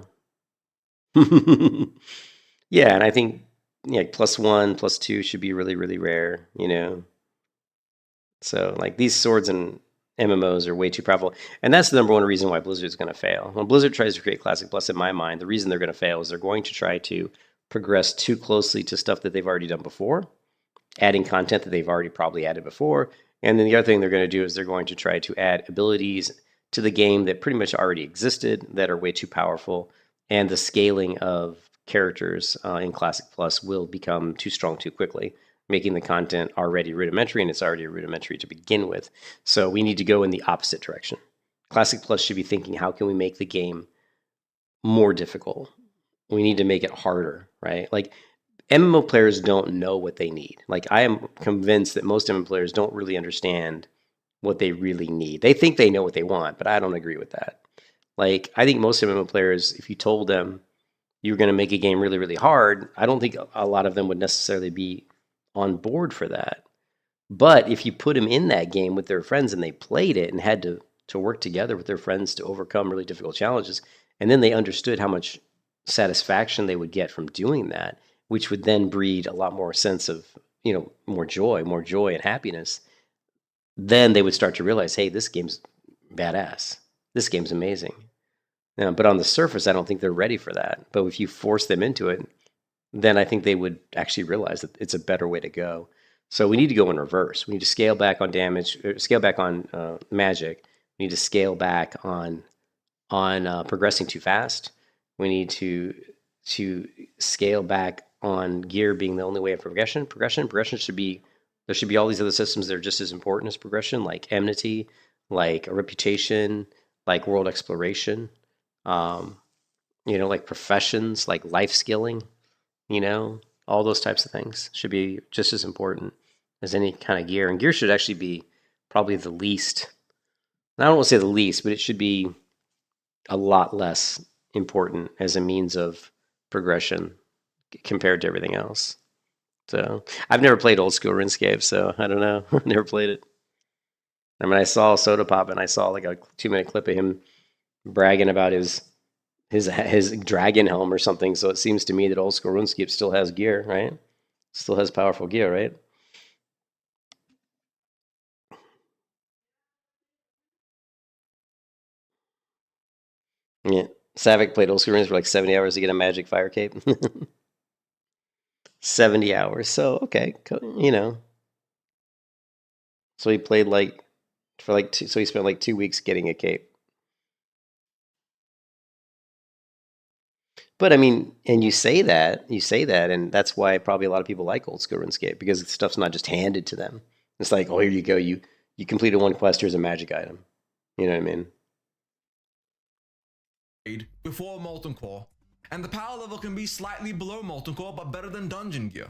Yeah, and I think +1, +2 should be really, really rare, So like these swords and MMOs are way too powerful. And that's the number one reason why Blizzard's going to fail. When Blizzard tries to create Classic Plus, in my mind, the reason they're going to fail is they're going to try to progress too closely to stuff that they've already done before, adding content that they've already probably added before. And then the other thing they're going to do is they're going to try to add abilities to the game that pretty much already existed that are way too powerful. And the scaling of characters in Classic Plus will become too strong too quickly, making the content already rudimentary, and it's already rudimentary to begin with. So we need to go in the opposite direction. Classic Plus should be thinking, how can we make the game more difficult? We need to make it harder, right? Like MMO players don't know what they need. Like I am convinced that most MMO players don't really understand what they really need. They think they know what they want, but I don't agree with that. Like I think most MMO players, if you told them you're going to make a game really, really hard, I don't think a lot of them would necessarily be on board for that. But if you put them in that game with their friends and they played it and had to work together with their friends to overcome really difficult challenges, and then they understood how much satisfaction they would get from doing that, which would then breed a lot more sense of, more joy and happiness, then they would start to realize, hey, this game's badass. This game's amazing. But on the surface, I don't think they're ready for that. But if you force them into it, then I think they would actually realize that it's a better way to go. So we need to go in reverse. We need to scale back on damage, scale back on magic. We need to scale back on progressing too fast. We need to scale back on gear being the only way of progression. Progression should be, there should be all these other systems that are just as important as progression, like enmity, like a reputation, like world exploration, like professions, like life skilling. All those types of things should be just as important as any kind of gear. And gear should actually be probably the least, I don't want to say the least, but it should be a lot less important as a means of progression compared to everything else. So I've never played old school RuneScape, so I don't know. Never played it. I mean, I saw Soda Pop and I saw like a 2 minute clip of him bragging about his dragon helm or something. So it seems to me that old school RuneScape still has gear, right? Still has powerful gear, right? Yeah. Savick played old school runes for like 70 hours to get a magic fire cape. 70 hours. So, okay, So he played like for like so he spent like 2 weeks getting a cape. But I mean, and you say that, and that's why probably a lot of people like old school RuneScape because stuff's not just handed to them. It's like, oh, here you go, you completed one quest, here's a magic item. You know what I mean? Before Molten Core, and the power level can be slightly below Molten Core but better than dungeon gear.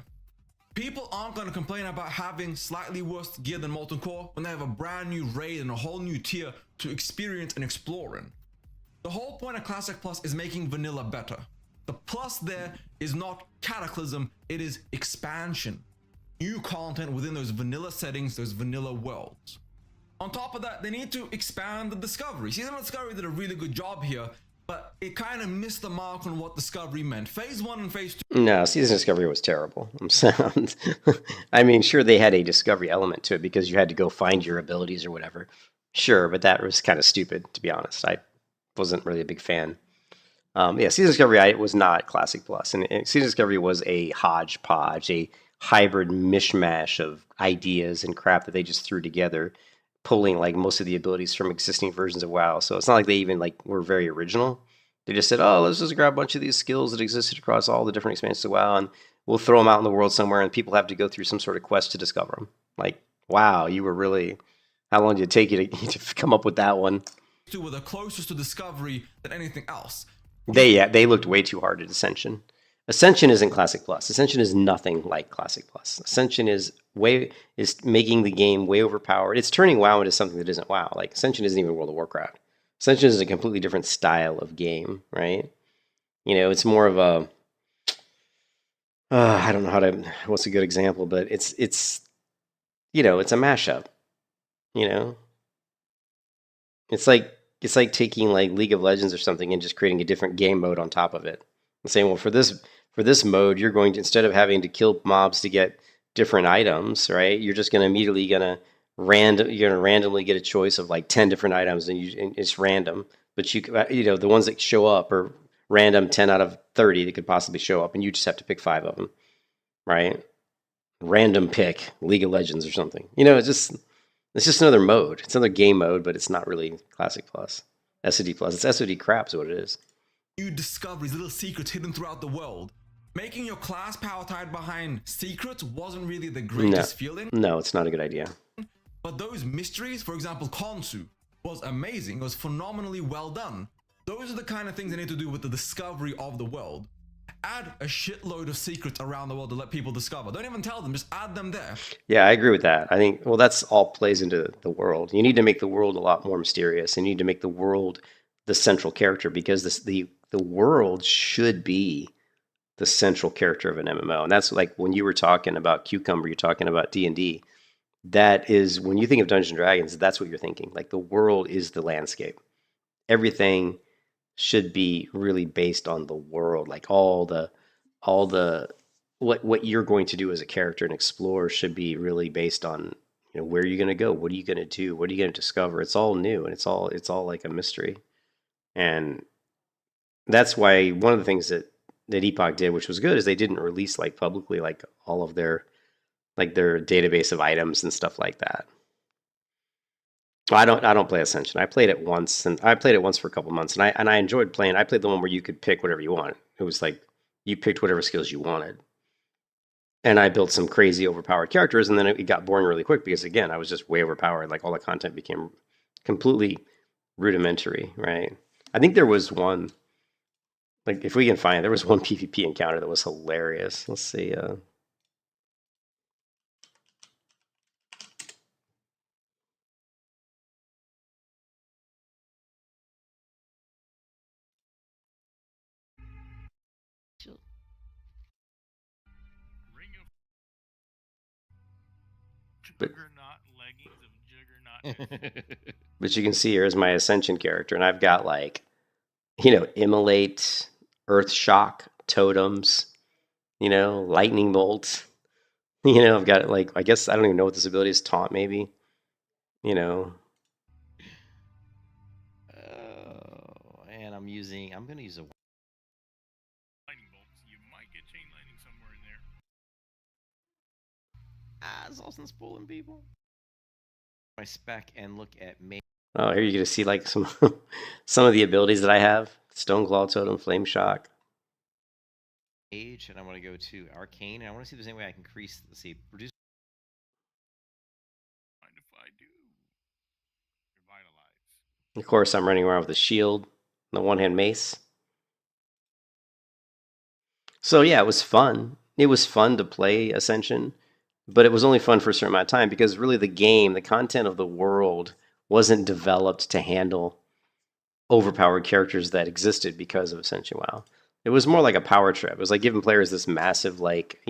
People aren't going to complain about having slightly worse gear than Molten Core when they have a brand new raid and a whole new tier to experience and explore in. The whole point of Classic Plus is making vanilla better. The plus there is not cataclysm, it is expansion. New content within those vanilla settings, those vanilla worlds. On top of that, they need to expand the Discovery. Season of Discovery did a really good job here, but it kind of missed the mark on what Discovery meant. Phase 1 and Phase 2. No, Season Discovery was terrible. I mean, sure, they had a discovery element to it because you had to go find your abilities or whatever. Sure, but that was kind of stupid, to be honest. I wasn't really a big fan. Yeah, Season Discovery was not Classic Plus, and Season Discovery was a hodgepodge, a hybrid mishmash of ideas and crap that they just threw together, pulling like most of the abilities from existing versions of WoW. So it's not like they even like were very original. They just said, "Oh, let's just grab a bunch of these skills that existed across all the different expansions of WoW, and we'll throw them out in the world somewhere, and people have to go through some sort of quest to discover them." Like, wow, you were really. How long did it take you to come up with that one? Were the closest to Discovery than anything else. They looked way too hard at Ascension. Ascension isn't Classic Plus. Ascension is nothing like Classic Plus. Ascension is making the game way overpowered. It's turning WoW into something that isn't WoW. Like Ascension isn't even World of Warcraft. Ascension is a completely different style of game, right? It's more of a I don't know what's a good example, but it's it's a mashup. You know, it's like taking like League of Legends or something and just creating a different game mode on top of it. And saying, well, for this mode, you're going to, instead of having to kill mobs to get different items, right? You're just going to immediately you're gonna randomly get a choice of like 10 different items, and it's random. But the ones that show up are random 10 out of 30 that could possibly show up, and you just have to pick 5 of them, right? Random pick League of Legends or something. It's just another mode. It's another game mode, but it's not really Classic Plus. SOD Plus. It's SOD crap is what it is. New discoveries, little secrets hidden throughout the world. Making your class power tied behind secrets wasn't really the greatest feeling. No, it's not a good idea. But those mysteries, for example, Konsu, was amazing. It was phenomenally well done. Those are the kind of things they need to do with the discovery of the world. Add a shitload of secrets around the world to let people discover. Don't even tell them, just add them there. Yeah, I agree with that. I think, well, that's all plays into the world. You need to make the world a lot more mysterious. You need to make the world the central character because the world should be the central character of an MMO. And that's like when you were talking about Cucumber, you're talking about D&D. That is, when you think of Dungeons and Dragons, that's what you're thinking. Like the world is the landscape. Everything should be really based on the world. Like all the what you're going to do as a character and explore should be really based on where you're going to go, what are you going to do, what are you going to discover. It's all new and it's all like a mystery. And that's why one of the things that Epoch did, which was good, is they didn't release like publicly like all of their database of items and stuff like that. Well, I don't play Ascension. I played it once, and I played it once for a couple months, and I enjoyed playing. I played the one where you could pick whatever you wanted. It was like you picked whatever skills you wanted, and I built some crazy overpowered characters, and then it got boring really quick because again, I was just way overpowered. Like all the content became completely rudimentary, right? I think there was one, like if we can find it, there was one PvP encounter that was hilarious. Let's see. But Juggernaut leggings of Juggernaut. but you can see here's my Ascension character, and I've got like, Immolate, Earth Shock, Totems, Lightning Bolt. I've got like, I guess I don't even know what this ability is. Taunt maybe. And I'm gonna use a. Lightning bolts. You might get chain lightning somewhere in there. Zoltan's pulling people. My spec and look at me. Oh, here you're gonna see like some some of the abilities that I have. Stoneclaw Totem, Flame Shock. Age, and I want to go to Arcane, and I want to see if there's any way I can increase. Let's see, reduce. Mind if I do? Revitalize. Of course, I'm running around with a shield, and the one-hand mace. So yeah, it was fun. It was fun to play Ascension, but it was only fun for a certain amount of time because really the game, the content of the world, wasn't developed to handle overpowered characters that existed because of Ascension WoW. It was more like a power trip. It was like giving players this massive, like,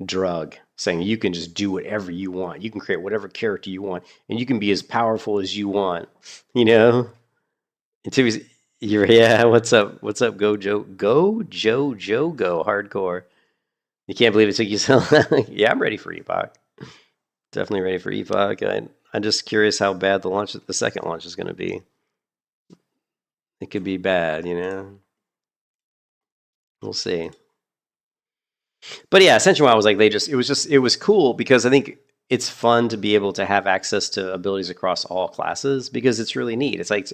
drug, saying you can just do whatever you want. You can create whatever character you want, and you can be as powerful as you want. Yeah, what's up? What's up, Go Joe? Go Joe Joe Go Hardcore. You can't believe it took you so long. Yeah, I'm ready for Epoch. Definitely ready for Epoch. I'm just curious how bad the second launch is going to be. It could be bad, We'll see. But yeah, Ascension WoW was like it was cool because I think it's fun to be able to have access to abilities across all classes because it's really neat. It's like,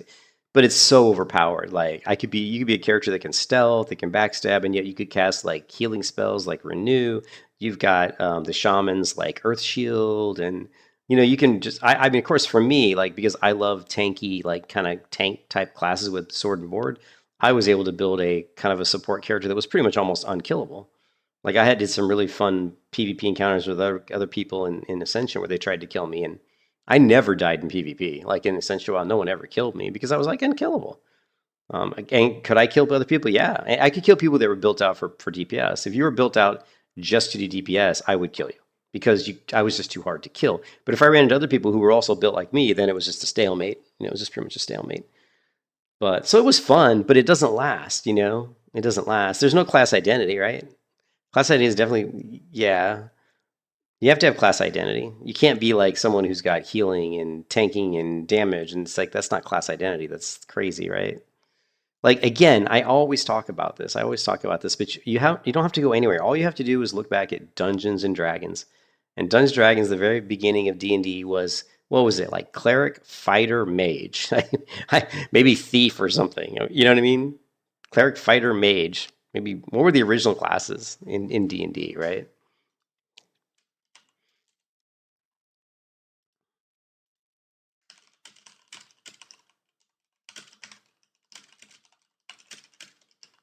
but it's so overpowered. Like you could be a character that can stealth, that can backstab, and yet you could cast like healing spells like Renew. You've got the shamans like Earth Shield, and you can just. I mean, of course, for me, like because I love tanky, like kind of tank type classes with sword and board. I was able to build a kind of a support character that was pretty much almost unkillable. Like I did some really fun PvP encounters with other people in Ascension where they tried to kill me, and I never died in PvP. Like in Ascension, while no one ever killed me because I was like unkillable. And could I kill other people? Yeah, I could kill people that were built out for DPS. If you were built out just to do DPS, I would kill you because I was just too hard to kill. But if I ran into other people who were also built like me, then it was just a stalemate. It was just pretty much a stalemate. But so it was fun, but it doesn't last. It doesn't last. There's no class identity, right? Class identity is definitely, yeah. You have to have class identity. You can't be like someone who's got healing and tanking and damage, and it's like that's not class identity. That's crazy, right? Like again, I always talk about this. But you don't have to go anywhere. All you have to do is look back at Dungeons and Dragons. And Dungeons and Dragons, the very beginning of D&D was, what was it, like cleric, fighter, mage, maybe thief or something. You know what I mean? Cleric, fighter, mage. Maybe what were the original classes in D&D, right?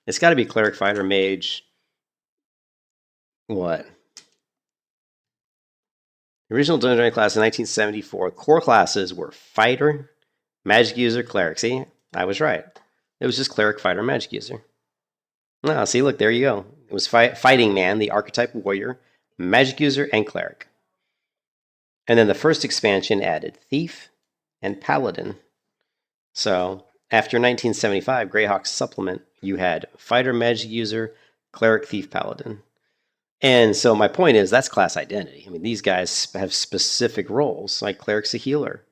It's got to be cleric, fighter, mage. What? The original Dungeons & Dragons class in 1974. Core classes were fighter, magic user, cleric. See, I was right. It was just cleric, fighter, magic user. Ah, see, look, there you go. It was fighting man, the archetype warrior, magic user, and cleric. And then the first expansion added thief and paladin. So after 1975, Greyhawk's supplement, you had fighter, magic user, cleric, thief, paladin. And so my point is that's class identity. I mean, these guys have specific roles, like cleric's a healer,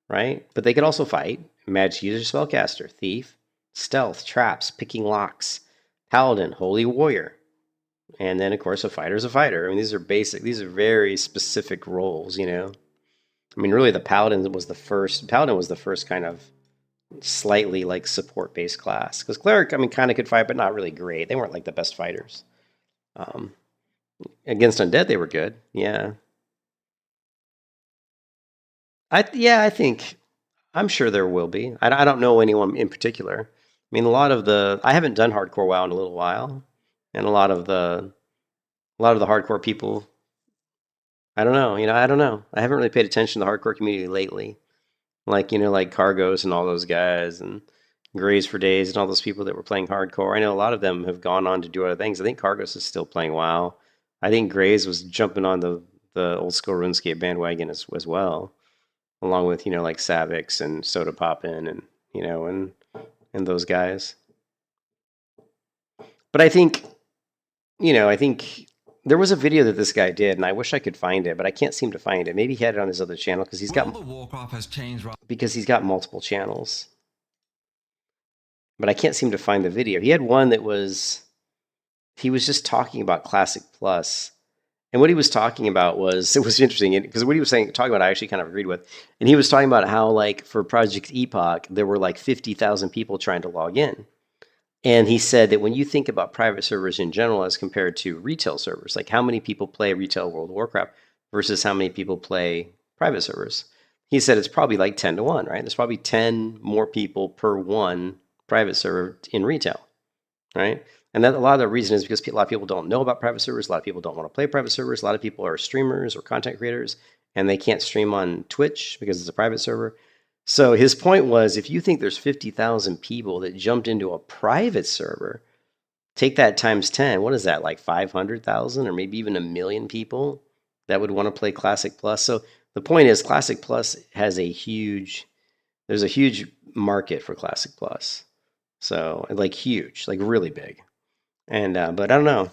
right? But they could also fight. Magic user, spellcaster, thief, stealth, traps, picking locks, paladin, holy warrior. And then, of course, a fighter's a fighter. I mean, these are very specific roles, I mean, really, the paladin was the first kind of slightly like support-based class. Because cleric, I mean, kind of could fight, but not really great. They weren't like the best fighters. Against undead, they were good. Yeah. I think I'm sure there will be. I don't know anyone in particular. I mean, I haven't done hardcore WoW in a little while, and a lot of the hardcore people. I don't know. I don't know. I haven't really paid attention to the hardcore community lately. Like like Cargos and all those guys and Grays for Days and all those people that were playing hardcore. I know a lot of them have gone on to do other things. I think Cargos is still playing WoW. I think Grays was jumping on the the old school RuneScape bandwagon as well, along with like Savix and Soda Poppin and and those guys. But I think there was a video that this guy did, and I wish I could find it, but I can't seem to find it. Maybe he had it on his other channel because World of Warcraft has changed. he's got multiple channels. But I can't seem to find the video. He had one that he was just talking about Classic Plus. And what he was talking about was, it was interesting because what he was talking about, I actually kind of agreed with. And he was talking about how, like, for Project Epoch, there were like 50,000 people trying to log in. And he said that when you think about private servers in general as compared to retail servers, like how many people play retail World of Warcraft versus how many people play private servers, he said it's probably like 10 to 1, right? There's probably 10 more people per one private server in retail, right? And that a lot of the reason is because a lot of people don't know about private servers. A lot of people don't want to play private servers. A lot of people are streamers or content creators, and they can't stream on Twitch because it's a private server. So his point was, if you think there's 50,000 people that jumped into a private server, take that times 10. What is that, like 500,000 or maybe even 1 million people that would want to play Classic Plus? So the point is, Classic Plus has there's a huge market for Classic Plus. So like huge, like really big. And but I don't know.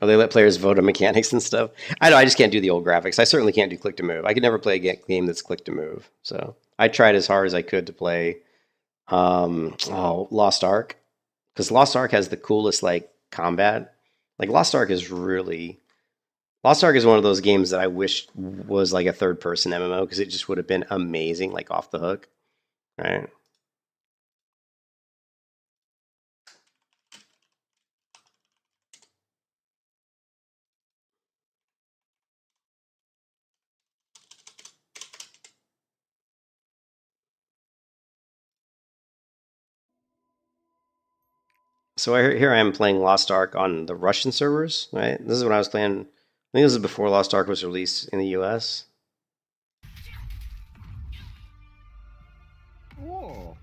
Oh, they let players vote on mechanics and stuff. I know, I just can't do the old graphics. I certainly can't do click to move. I could never play a game that's click to move. So I tried as hard as I could to play Lost Ark, because Lost Ark has the coolest like combat. Like Lost Ark is one of those games that I wish was like a third person MMO, because it just would have been amazing, like off the hook, right? So here I am playing Lost Ark on the Russian servers, right? This is when I was playing. I think this is before Lost Ark was released in the US. Whoa.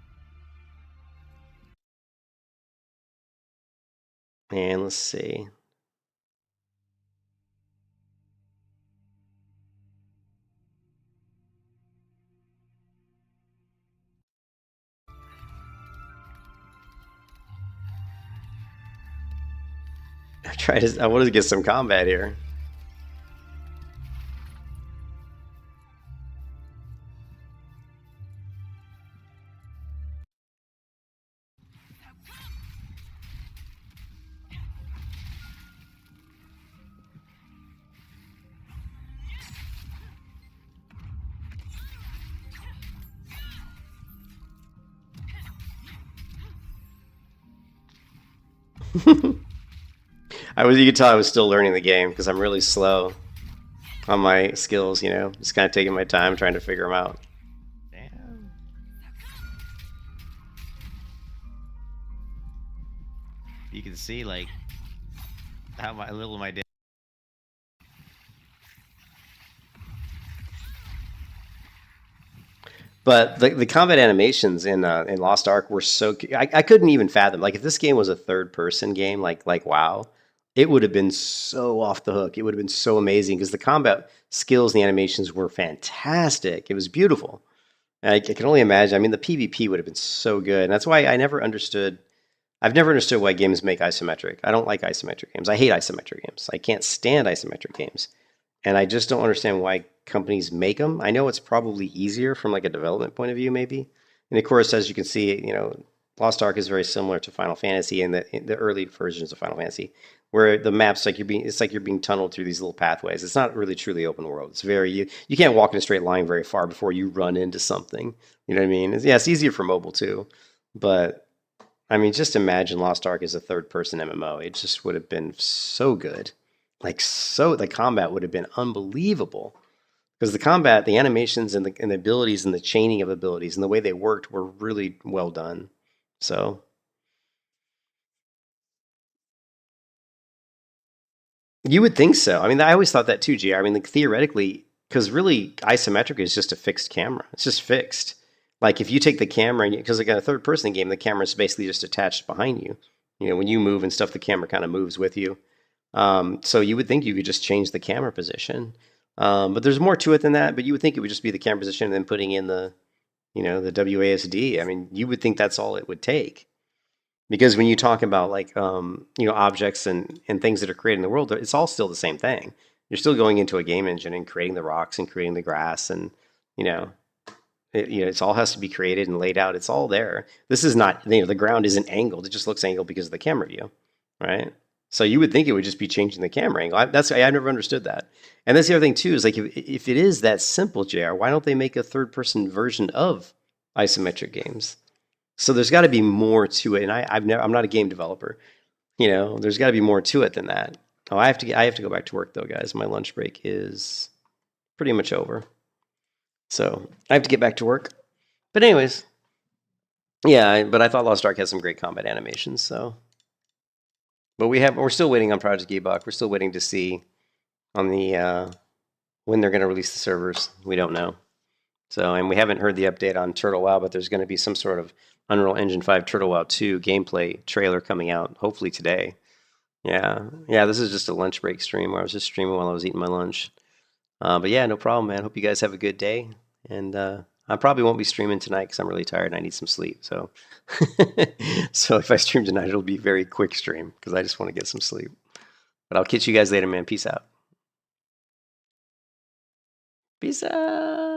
And let's see. I want to get some combat here. You could tell I was still learning the game because I'm really slow on my skills, just kind of taking my time trying to figure them out. Damn. You can see like how little my day. But the combat animations in Lost Ark were so I couldn't even fathom, like, if this game was a third person game like WoW, it would have been so off the hook. It would have been so amazing because the combat skills and the animations were fantastic. It was beautiful. And I can only imagine. I mean, the PvP would have been so good. And that's why I've never understood why games make isometric. I don't like isometric games. I hate isometric games. I can't stand isometric games. And I just don't understand why companies make them. I know it's probably easier from like a development point of view, maybe. And of course, as you can see, Lost Ark is very similar to Final Fantasy and the early versions of Final Fantasy, where the maps it's like you're being tunneled through these little pathways. It's not really truly open world. It's very you can't walk in a straight line very far before you run into something. You know what I mean? It's easier for mobile too, but I mean, just imagine Lost Ark as a third-person MMO. It just would have been so good. The combat would have been unbelievable. Because the combat, the animations, and the abilities, and the chaining of abilities, and the way they worked were really well done. So you would think so. I mean, I always thought that too, GR. I mean, like, theoretically, because really isometric is just a fixed camera. It's just fixed. Like if you take the camera, because like in a third person game, the camera is basically just attached behind you. You know, when you move and stuff, the camera kind of moves with you. So you would think you could just change the camera position. But there's more to it than that. But you would think it would just be the camera position and then putting in the, you know, the WASD. I mean, you would think that's all it would take. Because when you talk about like, you know, objects and things that are created in the world, it's all still the same thing. You're still going into a game engine and creating the rocks and creating the grass and, you know, you know, it's all has to be created and laid out. It's all there. This is not, you know, the ground isn't angled. It just looks angled because of the camera view, right? So you would think it would just be changing the camera angle. I've never understood that. And that's the other thing too is like if it is that simple, JR, why don't they make a third person version of isometric games? So there's got to be more to it. And I'm not a game developer. You know, there's got to be more to it than that. Oh, I have to go back to work though, guys. My lunch break is pretty much over. So I have to get back to work. But anyways, yeah, but I thought Lost Ark has some great combat animations, so. But we're still waiting on Project Epoch. We're still waiting to see on the when they're going to release the servers. We don't know. So, and we haven't heard the update on Turtle WoW, but there's going to be some sort of Unreal Engine 5 Turtle WoW 2 gameplay trailer coming out, hopefully today. Yeah, this is just a lunch break stream where I was just streaming while I was eating my lunch. But yeah, no problem, man. Hope you guys have a good day. And I probably won't be streaming tonight because I'm really tired and I need some sleep. So, so if I stream tonight, it'll be a very quick stream because I just want to get some sleep. But I'll catch you guys later, man. Peace out. Peace out.